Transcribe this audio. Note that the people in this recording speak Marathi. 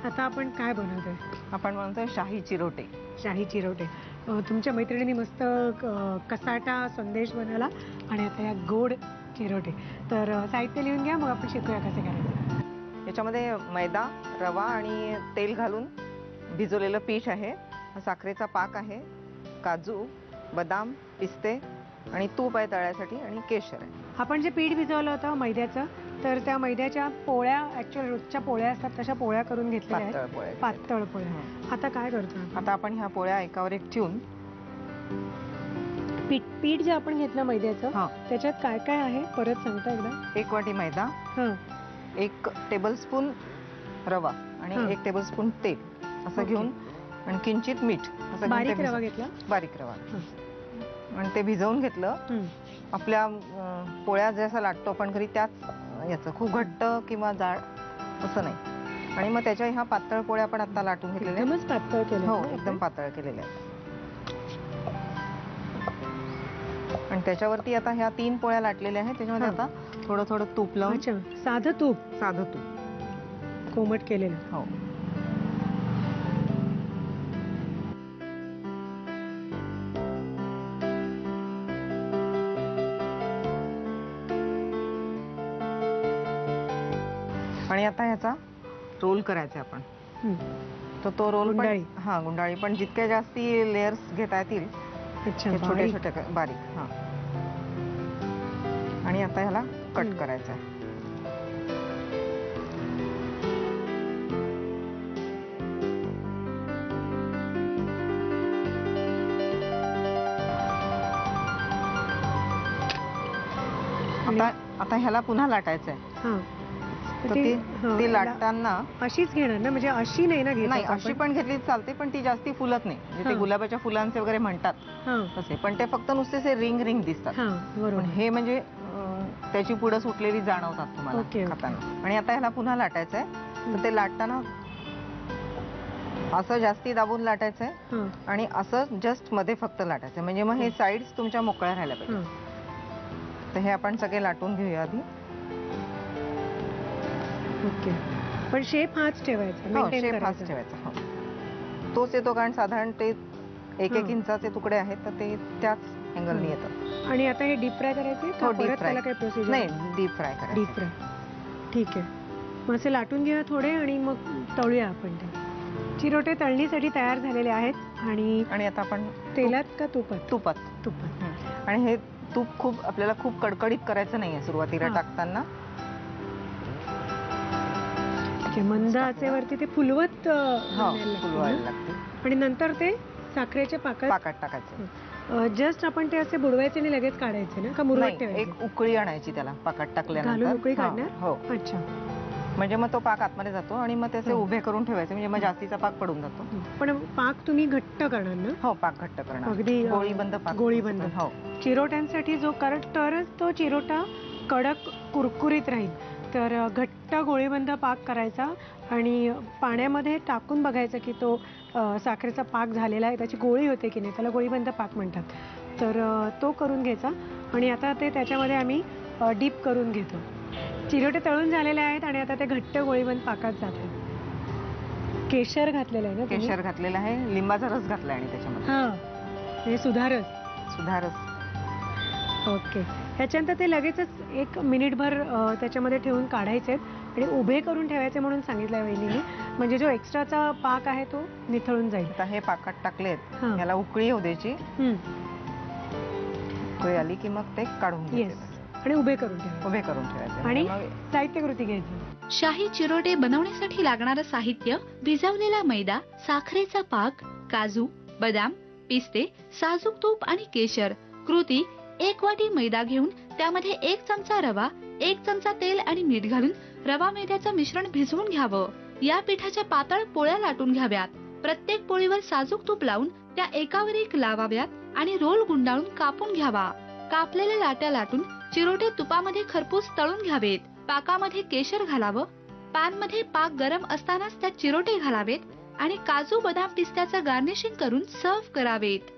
आता आपण काय बनवतोय? आपण बनवतोय शाही चिरोटे. शाही चिरोटे. तुमच्या मैत्रिणींनी मस्त कसाटा संदेश बनवला आणि आता या गोड चिरोटे. तर साहित्य लिहून घ्या, मग आपण शिकूया कसे करायचे. याच्यामध्ये मैदा, रवा आणि तेल घालून भिजवलेलं पीठ आहे, साखरेचा पाक आहे, काजू, बदाम, पिस्ते आणि तूप आहे तळ्यासाठी आणि केशर आहे. आपण जे पीठ भिजवलं होतं मैद्याचं, तर त्या मैद्याच्या पोळ्या ऍक्च्युअली रोजच्या पोळ्या असतात तशा पोळ्या करून घेतल्या आहेत. पातळ पोळ्या. आता काय करतो? आता आपण ह्या पोळ्या एकावर एक ठेवून पीठ जे आपण घेतलं मैद्याचं, त्याच्यात काय काय आहे परत सांगता एकदा? 1 वाटी मैदा, 1 टेबलस्पून रवा आणि 1 टेबलस्पून तेल असं घेऊन आणि किंचित मीठ असं. बारीक रवा घेतला? बारीक रवा. आणि ते भिजवून घेतलं. आपल्या पोळ्या जसं लाटतो आपण घरी त्याच याचं, खूप घट्ट किंवा जाड असं नाही. आणि मग त्याच्या ह्या पातळ पोळ्या आपण आता लाटून घेतलेल्या. एकदमच पातळ केल्या? हो, एकदम पातळ केलेल्या आहेत. आणि त्याच्यावरती आता ह्या 3 पोळ्या लाटलेल्या आहेत, त्याच्यामध्ये आता थोडं थोडं तूप लावून. साधं तूप? साधं तूप कोमट केलेलं. हो. आणि आता ह्याचा रोल करायचा आपण. तो रोल गुंडाळी? हा, गुंडाळी. पण जितक्या जास्ती लेयर्स घेता येतील छोटे छोटे बारीक. हा. आणि आता ह्याला कट करायचं आहे. आता ह्याला पुन्हा लाटायचं आहे. ती लाटताना अशीच घेणार ना? म्हणजे अशी नाही ना घेत? नाही, अशी पण घेतली चालते, पण ती जास्ती फुलत नाही. म्हणजे ते गुलाबाच्या फुलांचे वगैरे म्हणतात तसे, पण ते फक्त नुसते रिंग दिसतात. पण हे म्हणजे त्याची पुढं सुटलेली जाणवतात तुम्हाला खाताना. आणि आता ह्याला पुन्हा लाटायचं आहे. तर ते लाटताना असं जास्ती दाबून लाटायचंय आणि असं जस्ट मध्ये फक्त लाटायचं, म्हणजे मग हे साईड्स तुमच्या मोकळ्या राहायला पाहिजे. तर हे आपण सगळे लाटून घेऊया आधी. ओके. पण शेप हाच ठेवायचा? शेप हाच ठेवायचा. हो, तोच येतो, कारण साधारण ते 1-1 इंचाचे तुकडे आहेत, तर ते त्याच अँगलने येतात. आणि आता हे डीप फ्राय करायचे? त्याला काही प्रोसिजर नाही, डीप फ्राय करायचं. Deep fry. ठीक आहे. मग असे लाटून घेऊया थोडे आणि मग तळूया आपण ते. चिरोटे तळणीसाठी तयार झालेले आहेत. आणि आता आपण तेलात का तुपात? तुपात. तुपात. आणि हे तूप आपल्याला खूप कडकडीत करायचं नाहीये सुरुवातीला टाकताना. मंद आचेवरती ते फुलवत लागते. आणि नंतर ते साखरेच्या पाकात टाकायचं. जस्ट आपण ते असे बुडवायचे आणि लगेच काढायचे ना? का मुरवत ठेवायचे? एक उकळी आणायची त्याला पाकात टाकल्यानंतर. उकळी काढणार? हो. अच्छा. म्हणजे मग तो पाक आतमध्ये जातो आणि मग त्याचे उभे करून ठेवायचे, म्हणजे मग जास्तीचा पाक पडून जातो. पण पाक तुम्ही घट्ट करणार ना? हो, पाक घट्ट करणार. अगदी गोळीबंद पाक. गोळीबंद. हो. चिरोट्यांसाठी जो तरच तो चिरोटा कडक कुरकुरीत राहील. तर घट्ट गोळीबंद पाक करायचा आणि पाण्यामध्ये टाकून बघायचं की तो साखरेचा पाक झालेला आहे, त्याची गोळी होते की नाही, त्याला गोळीबंद पाक म्हणतात. तर तो करून घ्यायचा. आणि आता ते त्याच्यामध्ये आम्ही डीप करून घेतो. चिरोटे तळून झालेले आहेत आणि आता ते घट्ट गोळीबंद पाकात जातात. केशर घातलेलं आहे ना? केशर घातलेलं आहे, लिंबाचा रस घातला आणि त्याच्यामध्ये. हे सुधारस. ओके. ह्याच्यानंतर ते लगेचच 1 मिनिटभर त्याच्यामध्ये ठेवून काढायचे आणि उभे करून ठेवायचे म्हणून सांगितलंय वहिनीने, म्हणजे जो एक्स्ट्राचा पाक आहे तो निथळून जाईल. आता हे पाकात टाकलेत, याला उकळी येऊ द्यायची. उकळी आली की मग ते काढून घ्यायचे आणि उभे करून ठेवायचे. आणि साहित्य कृती घ्यायची. शाही चिरोटे बनवण्यासाठी लागणारं साहित्य: भिजवलेला मैदा, साखरेचा पाक, काजू, बदाम, पिस्ते, साजूक तूप आणि केशर. कृती: 1 वाटी मैदा घेऊन त्यामध्ये 1 चमचा रवा, 1 चमचा तेल आणि मीठ घालून रवा मैद्याचं मिश्रण भिजवून घ्यावं. या पिठाच्या पातळ पोळ्या लाटून घ्याव्यात. प्रत्येक पोळीवर साजूक तूप लावून त्या एकावर एक लावाव्यात आणि रोल गुंडाळून कापून घ्यावा. कापलेल्या लाट्या लाटून चिरोटे तुपामध्ये खरपूस तळून घ्यावेत. पाकामध्ये केशर घालावं. पॅन मध्ये पाक गरम असतानाच त्यात चिरोटे घालावेत आणि काजू, बदाम, पिस्त्याचं गार्निशिंग करून सर्व्ह करावेत.